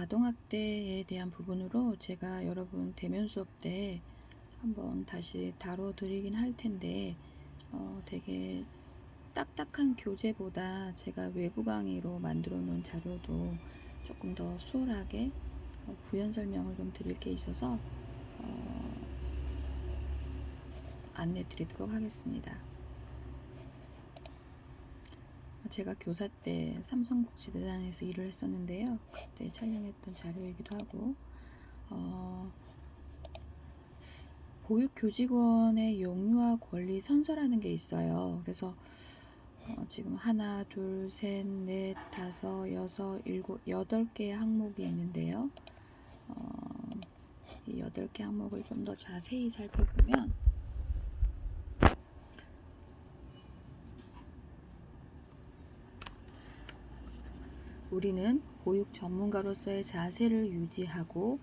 아동학대에 대한 부분으로 제가 여러분 대면 수업 때 한번 다시 다뤄드리긴 할 텐데, 되게 딱딱한 교재보다 제가 외부 강의로 만들어 놓은 자료도 조금 더 수월하게 부연 설명을 좀 드릴 게 있어서 안내 드리도록 하겠습니다. 제가 교사 때 삼성복지재단에서 일을 했었는데요. 그때 촬영했던 자료이기도 하고, 보육교직원의 영유아 권리 선서라는 게 있어요. 그래서 지금 하나, 둘, 셋, 넷, 다섯, 여섯, 일곱, 8개의 항목이 있는데요. 이 8개 항목을 좀 더 자세히 살펴보면 우리는 보육 전문가로서의 자세를 유지하고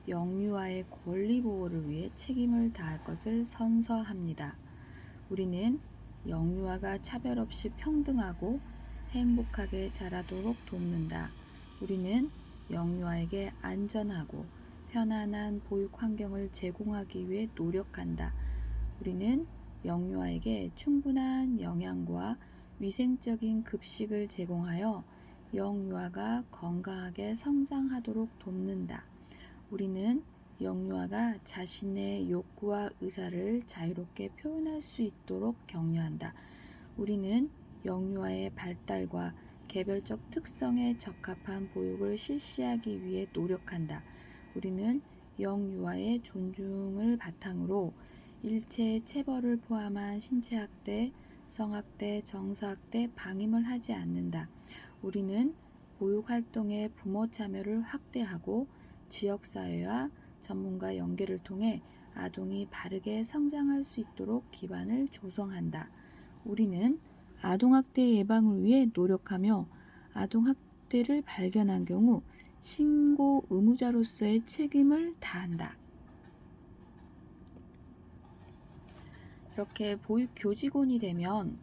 영유아의 권리 보호를 위해 책임을 다할 것을 선서합니다. 우리는 영유아가 차별 없이 평등하고 행복하게 자라도록 돕는다. 우리는 영유아에게 안전하고 편안한 보육 환경을 제공하기 위해 노력한다. 우리는 영유아에게 충분한 영양과 위생적인 급식을 제공하여 영유아가 건강하게 성장하도록 돕는다. 우리는 영유아가 자신의 욕구와 의사를 자유롭게 표현할 수 있도록 격려한다. 우리는 영유아의 발달과 개별적 특성에 적합한 보육을 실시하기 위해 노력한다. 우리는 영유아의 존중을 바탕으로 일체의 체벌을 포함한 신체학대, 성학대, 정서학대, 방임을 하지 않는다. 우리는 보육활동의 부모 참여를 확대하고 지역사회와 전문가 연계를 통해 아동이 바르게 성장할 수 있도록 기반을 조성한다. 우리는 아동학대 예방을 위해 노력하며 아동학대를 발견한 경우 신고 의무자로서의 책임을 다한다. 이렇게 보육교직원이 되면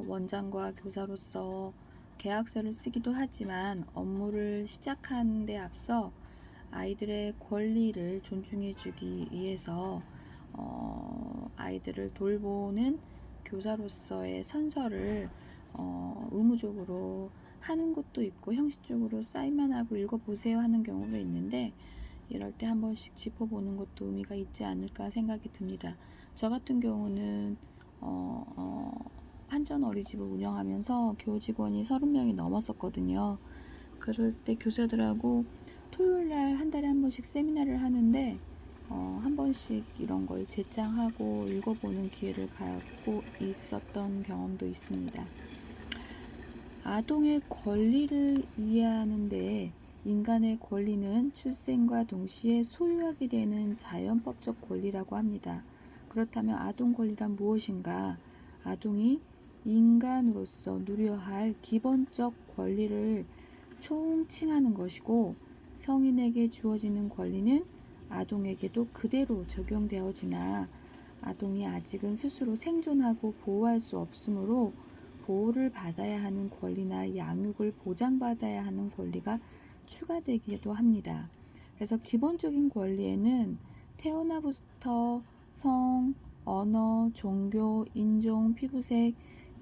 원장과 교사로서 계약서를 쓰기도 하지만 업무를 시작하는 데 앞서 아이들의 권리를 존중해주기 위해서 아이들을 돌보는 교사로서의 선서를 의무적으로 하는 것도 있고 형식적으로 사인만 하고 읽어보세요 하는 경우도 있는데, 이럴 때 한 번씩 짚어보는 것도 의미가 있지 않을까 생각이 듭니다. 저 같은 경우는 한전 어린이집을 운영하면서 교직원이 30명이 넘었었거든요. 그럴 때 교사들하고 토요일날 한 달에 한 번씩 세미나를 하는데 한 번씩 이런 걸 제창하고 읽어보는 기회를 갖고 있었던 경험도 있습니다. 아동의 권리를 이해하는데 인간의 권리는 출생과 동시에 소유하게 되는 자연법적 권리라고 합니다. 그렇다면 아동 권리란 무엇인가? 아동이 인간으로서 누려야 할 기본적 권리를 총칭하는 것이고, 성인에게 주어지는 권리는 아동에게도 그대로 적용되어지나 아동이 아직은 스스로 생존하고 보호할 수 없으므로 보호를 받아야 하는 권리나 양육을 보장받아야 하는 권리가 추가되기도 합니다. 그래서 기본적인 권리에는 태어나부터 성, 언어, 종교, 인종, 피부색,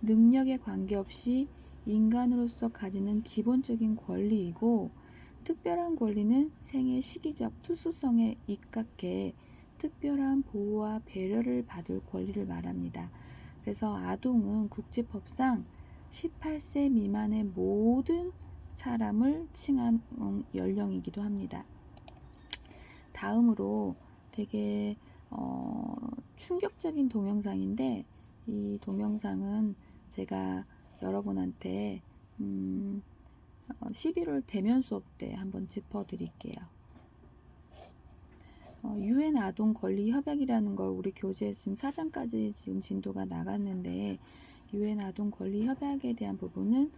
능력에 관계없이 인간으로서 가지는 기본적인 권리이고, 특별한 권리는 생의 시기적 특수성에 입각해 특별한 보호와 배려를 받을 권리를 말합니다. 그래서 아동은 국제법상 18세 미만의 모든 사람을 칭한 연령이기도 합니다. 다음으로 되게 충격적인 동영상인데, 이 동영상은 제가 여러분한테 11월 대면 수업 때 한번 짚어드릴게요. UN 아동 권리 협약이라는 걸 우리 교재에 지금 4장까지 지금 진도가 나갔는데, UN 아동 권리 협약에 대한 부분은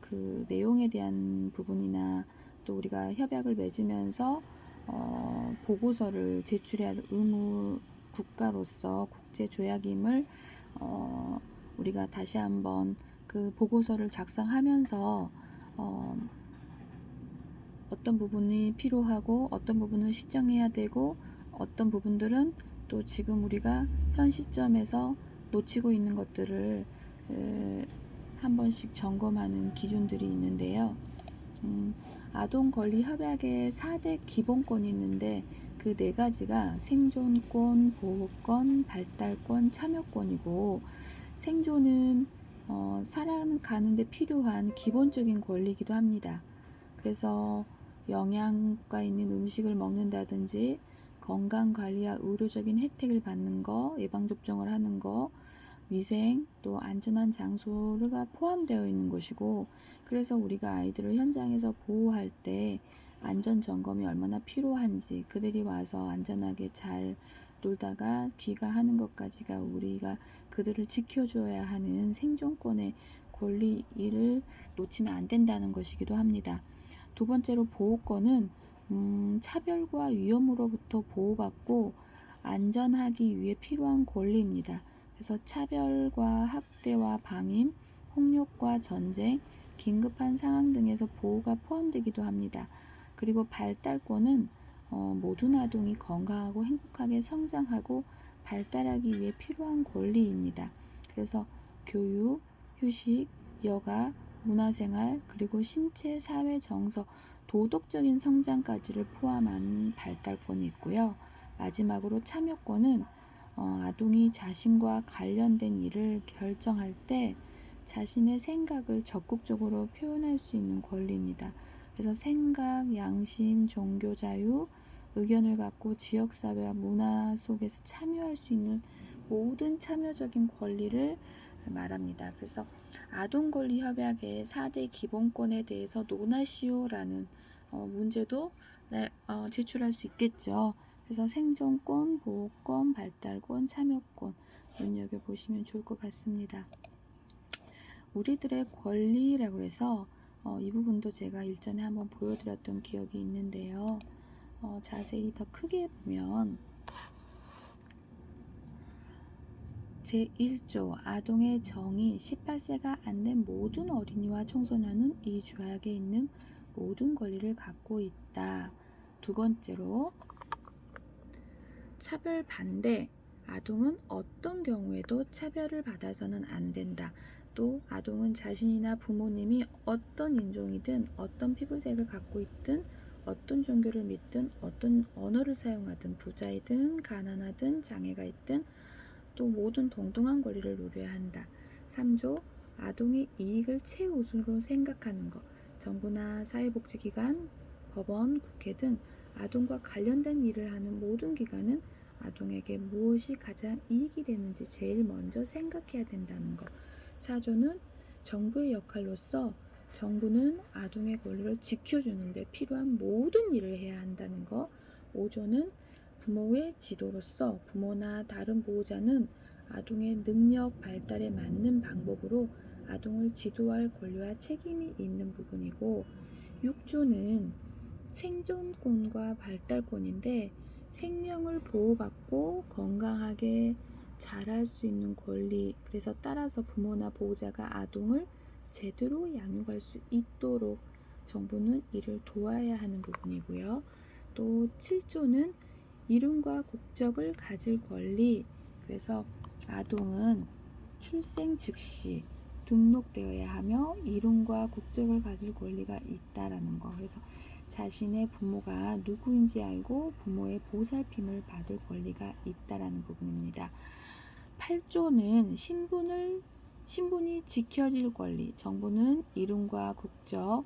그 내용에 대한 부분이나 또 우리가 협약을 맺으면서 보고서를 제출해야 할 의무 국가로서 국제 조약임을 우리가 다시 한번 그 보고서를 작성하면서 어떤 부분이 필요하고 어떤 부분을 신경해야 되고 어떤 부분들은 또 지금 우리가 현 시점에서 놓치고 있는 것들을 한 번씩 점검하는 기준들이 있는데요. 아동권리협약에 4대 기본권이 있는데 그 4가지가 생존권, 보호권, 발달권, 참여권이고, 생존은 살아가는데 필요한 기본적인 권리이기도 합니다. 그래서 영양가 있는 음식을 먹는다든지 건강관리와 의료적인 혜택을 받는 거, 예방접종을 하는 거, 위생, 또 안전한 장소가 포함되어 있는 것이고, 그래서 우리가 아이들을 현장에서 보호할 때 안전점검이 얼마나 필요한지, 그들이 와서 안전하게 잘 놀다가 귀가하는 것까지가 우리가 그들을 지켜줘야 하는 생존권의 권리를 놓치면 안 된다는 것이기도 합니다. 두 번째로 보호권은 차별과 위험으로부터 보호받고 안전하기 위해 필요한 권리입니다. 그래서 차별과 학대와 방임, 폭력과 전쟁, 긴급한 상황 등에서 보호가 포함되기도 합니다. 그리고 발달권은 모든 아동이 건강하고 행복하게 성장하고 발달하기 위해 필요한 권리입니다. 그래서 교육, 휴식, 여가, 문화생활, 그리고 신체, 사회, 정서, 도덕적인 성장까지를 포함한 발달권이 있고요. 마지막으로 참여권은 아동이 자신과 관련된 일을 결정할 때 자신의 생각을 적극적으로 표현할 수 있는 권리입니다. 그래서 생각, 양심, 종교 자유, 의견을 갖고 지역사회와 문화 속에서 참여할 수 있는 모든 참여적인 권리를 말합니다. 그래서 아동권리협약의 4대 기본권에 대해서 논하시오라는 문제도 제출할 수 있겠죠. 그래서 생존권, 보호권, 발달권, 참여권 눈여겨보시면 좋을 것 같습니다. 우리들의 권리라고 해서 이 부분도 제가 일전에 한번 보여드렸던 기억이 있는데요. 자세히 더 크게 보면 제1조 아동의 정의 18세가 안 된 모든 어린이와 청소년은 이 조약에 있는 모든 권리를 갖고 있다. 두 번째로 차별 반대, 아동은 어떤 경우에도 차별을 받아서는 안 된다. 또 아동은 자신이나 부모님이 어떤 인종이든 어떤 피부색을 갖고 있든 어떤 종교를 믿든 어떤 언어를 사용하든 부자이든 가난하든 장애가 있든 또 모든 동등한 권리를 누려야 한다. 3조 아동의 이익을 최우선으로 생각하는 것. 정부나 사회복지기관, 법원, 국회 등 아동과 관련된 일을 하는 모든 기관은 아동에게 무엇이 가장 이익이 되는지 제일 먼저 생각해야 된다는 것. 4조는 정부의 역할로서 정부는 아동의 권리를 지켜주는 데 필요한 모든 일을 해야 한다는 것. 5조는 부모의 지도로서 부모나 다른 보호자는 아동의 능력 발달에 맞는 방법으로 아동을 지도할 권리와 책임이 있는 부분이고, 6조는 생존권과 발달권인데 생명을 보호받고 건강하게 자랄 수 있는 권리, 그래서 따라서 부모나 보호자가 아동을 제대로 양육할 수 있도록 정부는 이를 도와야 하는 부분이고요. 또 7조는 이름과 국적을 가질 권리, 그래서 아동은 출생 즉시 등록되어야 하며 이름과 국적을 가질 권리가 있다라는 거. 그래서 자신의 부모가 누구인지 알고 부모의 보살핌을 받을 권리가 있다라는 부분입니다. 8조는 신분이 지켜질 권리, 정부는 이름과 국적,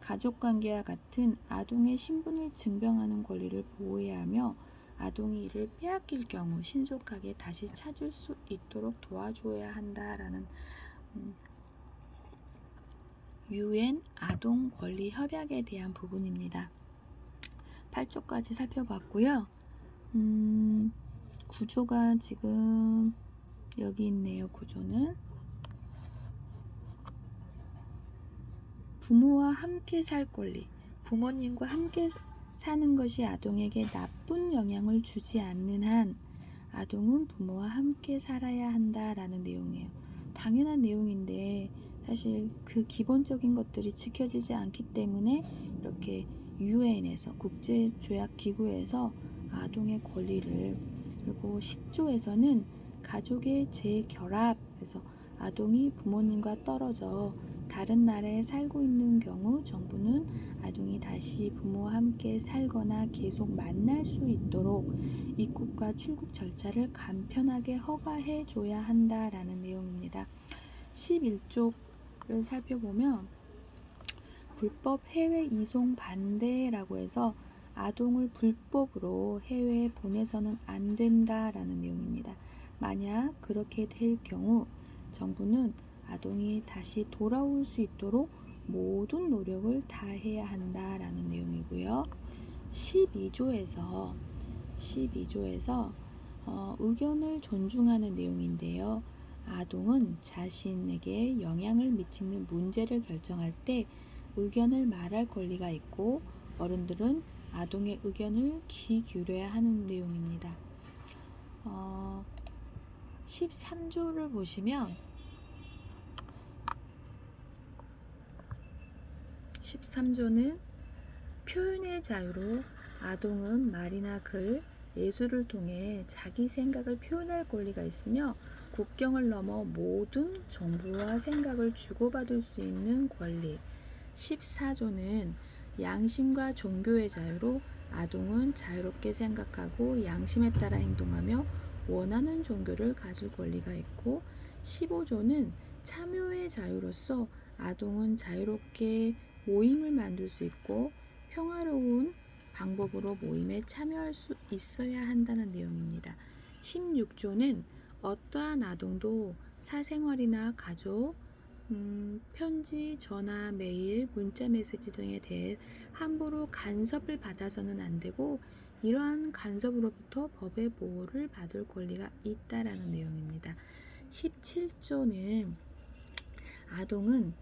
가족관계와 같은 아동의 신분을 증명하는 권리를 보호해야 하며 아동이 이를 빼앗길 경우 신속하게 다시 찾을 수 있도록 도와줘야 한다라는 UN 아동 권리 협약에 대한 부분입니다. 8조까지 살펴봤고요. 구조가 지금 여기 있네요. 구조는 부모와 함께 살 권리, 부모님과 함께 사는 것이 아동에게 나쁜 영향을 주지 않는 한 아동은 부모와 함께 살아야 한다라는 내용이에요. 당연한 내용인데 사실 그 기본적인 것들이 지켜지지 않기 때문에 이렇게 유엔에서 국제조약기구에서 아동의 권리를, 그리고 10조에서는 가족의 재결합, 그래서 아동이 부모님과 떨어져 다른 나라에 살고 있는 경우 정부는 아동이 다시 부모와 함께 살거나 계속 만날 수 있도록 입국과 출국 절차를 간편하게 허가해 줘야 한다라는 내용입니다. 11조를 살펴보면 불법 해외 이송 반대라고 해서 아동을 불법으로 해외에 보내서는 안 된다라는 내용입니다. 만약 그렇게 될 경우 정부는 아동이 다시 돌아올 수 있도록 모든 노력을 다해야 한다라는 내용이고요. 12조에서 의견을 존중하는 내용인데요. 아동은 자신에게 영향을 미치는 문제를 결정할 때 의견을 말할 권리가 있고 어른들은 아동의 의견을 귀 기울여야 하는 내용입니다. 13조를 보시면 13조는 표현의 자유로 아동은 말이나 글, 예술을 통해 자기 생각을 표현할 권리가 있으며 국경을 넘어 모든 정보와 생각을 주고받을 수 있는 권리. 14조는 양심과 종교의 자유로 아동은 자유롭게 생각하고 양심에 따라 행동하며 원하는 종교를 가질 권리가 있고, 15조는 참여의 자유로서 아동은 자유롭게 모임을 만들 수 있고 평화로운 방법으로 모임에 참여할 수 있어야 한다는 내용입니다. 16조는 어떠한 아동도 사생활이나 가족, 편지, 전화, 메일, 문자 메시지 등에 대해 함부로 간섭을 받아서는 안 되고 이러한 간섭으로부터 법의 보호를 받을 권리가 있다라는 내용입니다. 17조는 아동은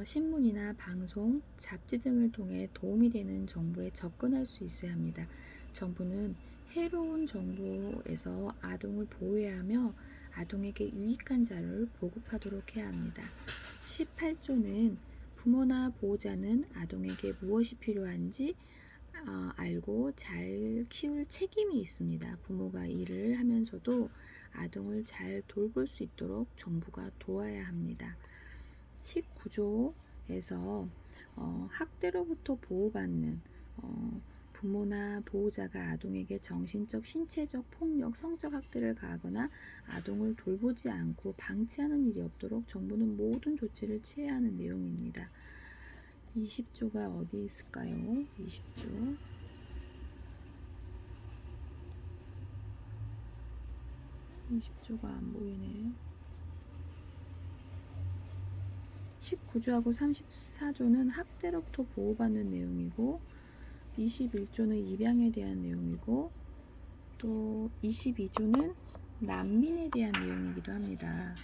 신문이나 방송, 잡지 등을 통해 도움이 되는 정보에 접근할 수 있어야 합니다. 정부는 해로운 정보에서 아동을 보호해야 하며 아동에게 유익한 자료를 보급하도록 해야 합니다. 18조는 부모나 보호자는 아동에게 무엇이 필요한지 알고 잘 키울 책임이 있습니다. 부모가 일을 하면서도 아동을 잘 돌볼 수 있도록 정부가 도와야 합니다. 19조에서 학대로부터 보호받는 부모나 보호자가 아동에게 정신적, 신체적 폭력, 성적 학대를 가하거나 아동을 돌보지 않고 방치하는 일이 없도록 정부는 모든 조치를 취해야 하는 내용입니다. 20조가 어디 있을까요? 20조. 20조가 안 보이네요. 19조하고 34조는 학대로부터 보호받는 내용이고 21조는 입양에 대한 내용이고 또 22조는 난민에 대한 내용이기도 합니다.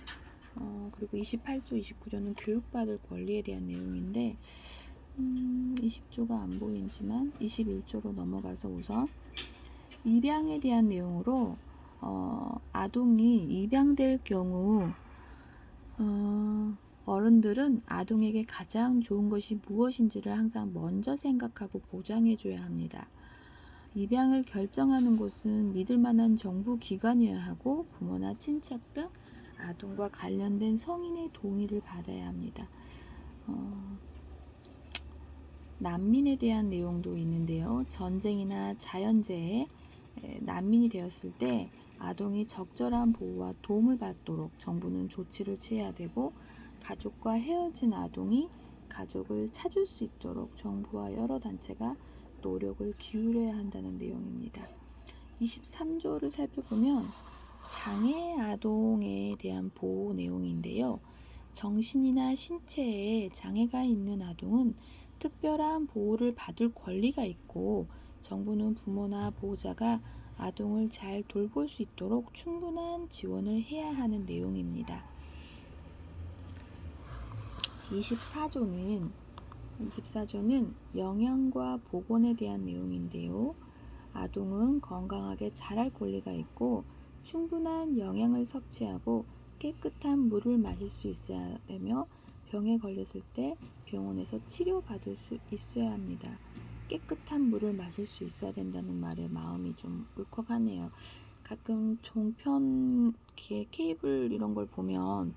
그리고 28조, 29조는 교육받을 권리에 대한 내용인데 20조가 안 보이지만 21조로 넘어가서 우선 입양에 대한 내용으로 아동이 입양될 경우 어른들은 아동에게 가장 좋은 것이 무엇인지를 항상 먼저 생각하고 보장해줘야 합니다. 입양을 결정하는 곳은 믿을 만한 정부 기관이어야 하고 부모나 친척 등 아동과 관련된 성인의 동의를 받아야 합니다. 난민에 대한 내용도 있는데요. 전쟁이나 자연재해에 난민이 되었을 때 아동이 적절한 보호와 도움을 받도록 정부는 조치를 취해야 되고 가족과 헤어진 아동이 가족을 찾을 수 있도록 정부와 여러 단체가 노력을 기울여야 한다는 내용입니다. 23조를 살펴보면 장애 아동에 대한 보호 내용인데요. 정신이나 신체에 장애가 있는 아동은 특별한 보호를 받을 권리가 있고 정부는 부모나 보호자가 아동을 잘 돌볼 수 있도록 충분한 지원을 해야 하는 내용입니다. 24조는 영양과 보건에 대한 내용인데요. 아동은 건강하게 자랄 권리가 있고 충분한 영양을 섭취하고 깨끗한 물을 마실 수 있어야 되며 병에 걸렸을 때 병원에서 치료받을 수 있어야 합니다. 깨끗한 물을 마실 수 있어야 된다는 말에 마음이 좀 울컥하네요. 가끔 종편 케이블 이런 걸 보면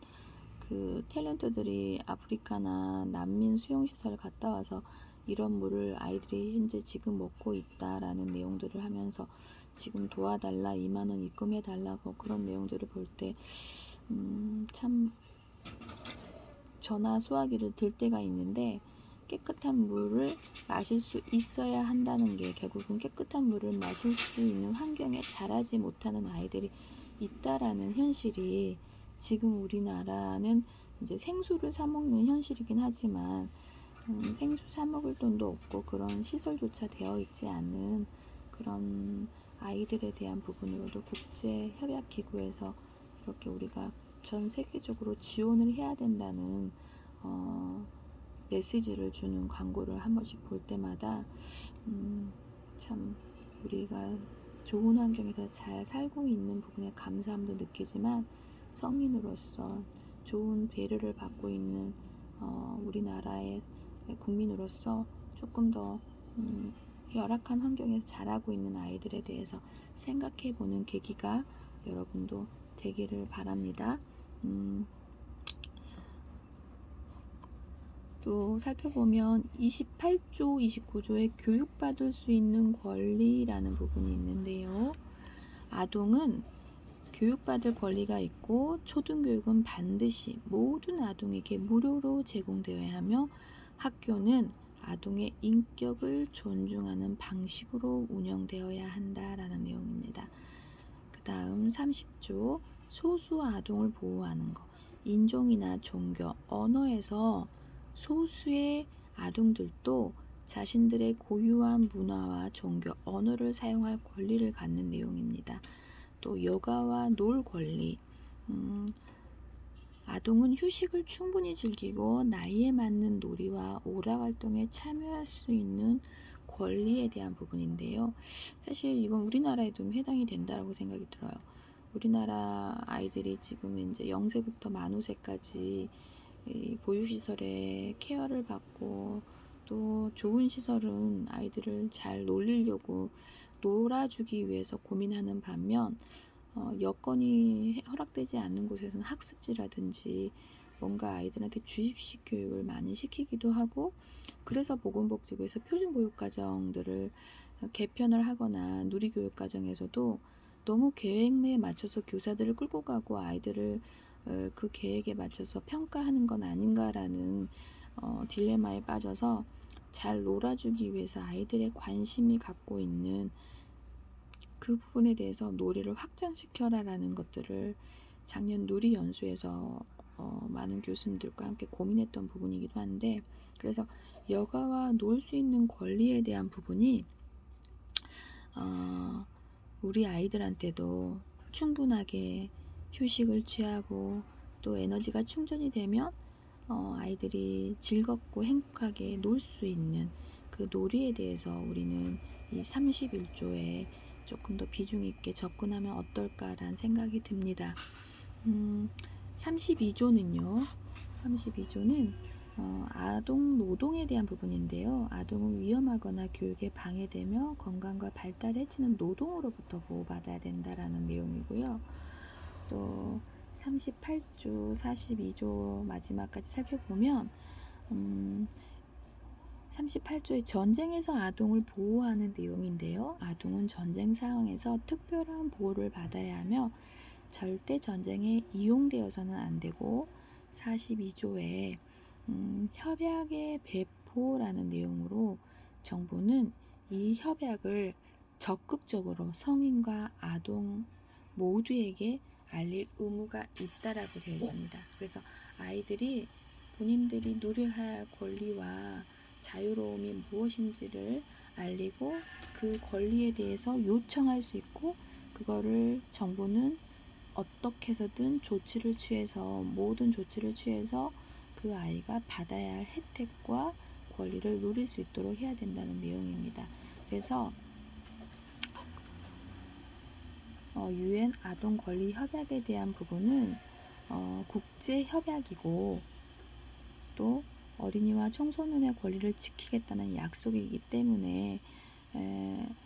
그 탤런트들이 아프리카나 난민 수용시설을 갔다 와서 이런 물을 아이들이 현재 지금 먹고 있다라는 내용들을 하면서 지금 도와달라, 2만 원 입금해 달라고 그런 내용들을 볼 때 참 전화 수화기를 들 때가 있는데, 깨끗한 물을 마실 수 있어야 한다는 게 결국은 깨끗한 물을 마실 수 있는 환경에 자라지 못하는 아이들이 있다라는 현실이, 지금 우리나라는 이제 생수를 사 먹는 현실이긴 하지만 생수 사 먹을 돈도 없고 그런 시설조차 되어 있지 않은 그런 아이들에 대한 부분으로도 국제협약기구에서 이렇게 우리가 전 세계적으로 지원을 해야 된다는 메시지를 주는 광고를 한 번씩 볼 때마다 참 우리가 좋은 환경에서 잘 살고 있는 부분에 감사함도 느끼지만, 성인으로서 좋은 배려를 받고 있는 우리나라의 국민으로서 조금 더 열악한 환경에서 자라고 있는 아이들에 대해서 생각해 보는 계기가 여러분도 되기를 바랍니다. 또 살펴보면 28조, 29조에 교육받을 수 있는 권리라는 부분이 있는데요. 아동은 교육받을 권리가 있고 초등교육은 반드시 모든 아동에게 무료로 제공되어야 하며 학교는 아동의 인격을 존중하는 방식으로 운영되어야 한다라는 내용입니다. 그 다음 30조, 소수 아동을 보호하는 것. 인종이나 종교, 언어에서 소수의 아동들도 자신들의 고유한 문화와 종교, 언어를 사용할 권리를 갖는 내용입니다. 또 여가와 놀 권리. 아동은 휴식을 충분히 즐기고 나이에 맞는 놀이와 오락 활동에 참여할 수 있는 권리에 대한 부분인데요. 사실 이건 우리나라에도 해당이 된다고 생각이 들어요. 우리나라 아이들이 지금 이제 0세부터 만 5세까지 보육시설에 케어를 받고, 또 좋은 시설은 아이들을 잘 놀리려고 놀아주기 위해서 고민하는 반면, 여건이 허락되지 않는 곳에서는 학습지라든지 뭔가 아이들한테 주입식 교육을 많이 시키기도 하고, 그래서 보건복지부에서 표준보육가정들을 개편을 하거나 누리교육가정에서도 너무 계획에 맞춰서 교사들을 끌고 가고 아이들을 그 계획에 맞춰서 평가하는 건 아닌가라는 딜레마에 빠져서 잘 놀아주기 위해서 아이들의 관심이 갖고 있는 그 부분에 대해서 놀이를 확장시켜라라는 것들을 작년 누리 연수에서 많은 교수님들과 함께 고민했던 부분이기도 한데, 그래서 여가와 놀 수 있는 권리에 대한 부분이 우리 아이들한테도 충분하게 휴식을 취하고 또 에너지가 충전이 되면 아이들이 즐겁고 행복하게 놀 수 있는 그 놀이에 대해서 우리는 이 31조에 조금 더 비중 있게 접근하면 어떨까라는 생각이 듭니다. 32조는요. 32조는 아동 노동에 대한 부분인데요. 아동은 위험하거나 교육에 방해되며 건강과 발달에 해치는 노동으로부터 보호받아야 된다라는 내용이고요. 또 38조, 42조 마지막까지 살펴보면 38조의 전쟁에서 아동을 보호하는 내용인데요. 아동은 전쟁 상황에서 특별한 보호를 받아야 하며 절대 전쟁에 이용되어서는 안 되고, 42조에 협약의 배포라는 내용으로 정부는 이 협약을 적극적으로 성인과 아동 모두에게 알릴 의무가 있다라고 되어 있습니다. 그래서 아이들이 본인들이 누려야 할 권리와 자유로움이 무엇인지를 알리고 그 권리에 대해서 요청할 수 있고, 그거를 정부는 어떻게 해서든 조치를 취해서 모든 조치를 취해서 그 아이가 받아야 할 혜택과 권리를 누릴 수 있도록 해야 된다는 내용입니다. 그래서 UN 아동 권리 협약에 대한 부분은 국제 협약이고, 또 어린이와 청소년의 권리를 지키겠다는 약속이기 때문에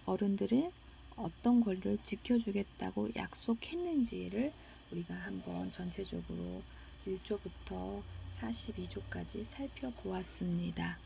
어른들은 어떤 권리를 지켜주겠다고 약속했는지를 우리가 한번 전체적으로 1조부터 42조까지 살펴보았습니다.